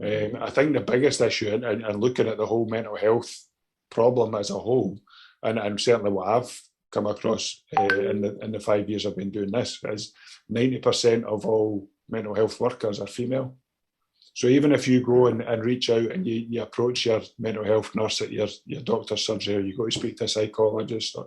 I think the biggest issue, and looking at the whole mental health problem as a whole, and certainly what I've come across in the 5 years I've been doing this, is 90% of all mental health workers are female. So even if you go and reach out and you approach your mental health nurse at your doctor's surgery, or you go to speak to a psychologist, or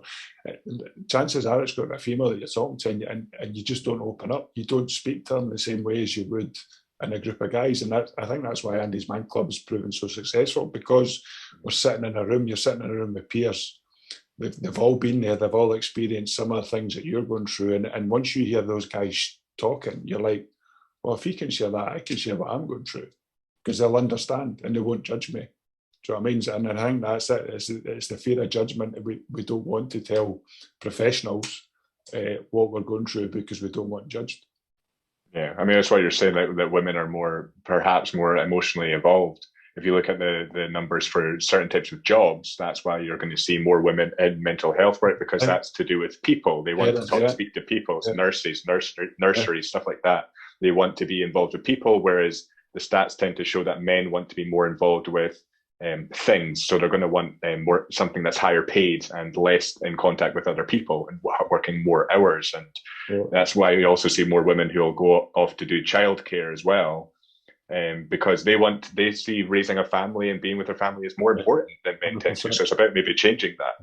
chances are it's got to be a female that you're talking to, and you just don't open up. You don't speak to them the same way as you would in a group of guys. And I think that's why Andy's Man Club's proven so successful, because we're sitting in a room, you're sitting in a room with peers. They've all been there, they've all experienced some of the things that you're going through. And once you hear those guys talking, you're like, well, if he can share that, I can share what I'm going through, because they'll understand and they won't judge me. Do you know what I mean? And I think that's it. It's the fear of judgment. We don't want to tell professionals what we're going through because we don't want judged. Yeah, I mean, that's why you're saying that women are perhaps more emotionally evolved. If you look at the numbers for certain types of jobs, that's why you're going to see more women in mental health work, because that's to do with people. They want to speak to people, so nurseries, stuff like that. They want to be involved with people, whereas the stats tend to show that men want to be more involved with things. So they're going to want more something that's higher paid and less in contact with other people and working more hours. And that's why we also see more women who will go off to do childcare as well. Because they see raising a family and being with their family is more important than men tend to. So it's about maybe changing that.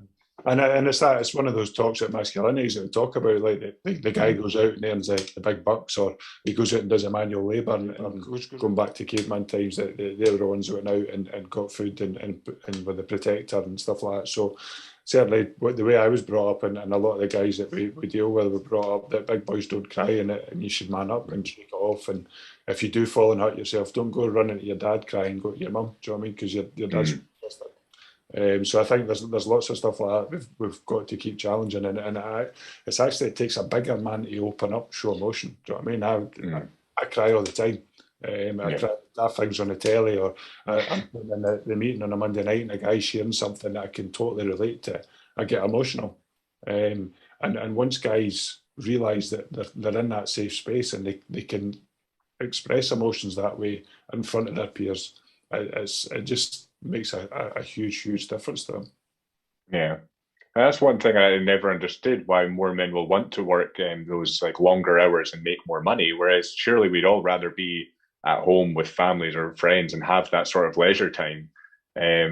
And it's one of those toxic masculinities that we talk about, like the guy goes out and earns the big bucks, or he goes out and does a manual labour, and going back to caveman times, that they were the ones that went out and got food and with the protector and stuff like that. So certainly the way I was brought up, and a lot of the guys that we deal with were brought up that big boys don't cry, and you should man up and shake it off. And if you do fall and hurt yourself, don't go running to your dad crying, go to your mum. Do you know what I mean? Because your dad's so I think there's lots of stuff like that we've got to keep challenging, and it takes a bigger man to open up, show emotion. Do you know what I mean? I cry all the time. I cry at things on the telly, or I'm in the meeting on a Monday night and a guy sharing something that I can totally relate to. I get emotional, and once guys realise that they're in that safe space and they can express emotions that way in front of their peers, it just makes a huge difference to them. Yeah, that's one thing I never understood, why more men will want to work those like longer hours and make more money, whereas surely we'd all rather be at home with families or friends and have that sort of leisure time. I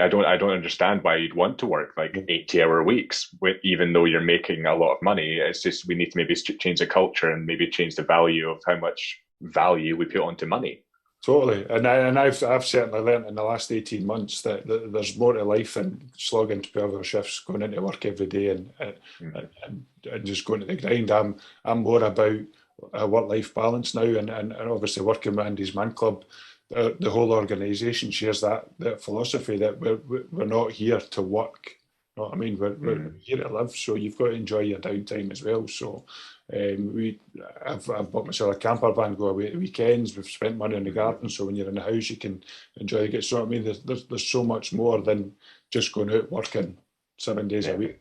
don't understand why you'd want to work like 80-hour weeks even though you're making a lot of money. It's just we need to maybe change the culture and maybe change the value of how much value we put onto money. Totally, and I've certainly learned in the last 18 months that there's more to life than slogging 12-hour shifts, going into work every day and just going to the grind. I'm more about a work-life balance now, and obviously working with Andy's Man Club, the whole organisation shares that philosophy that we're not here to work. You know what I mean? We're here to live, so you've got to enjoy your downtime as well. So I've bought myself a camper van, go away at weekends. We've spent money on the garden, so when you're in the house, you can enjoy it. So I mean, there's so much more than just going out working 7 days a week.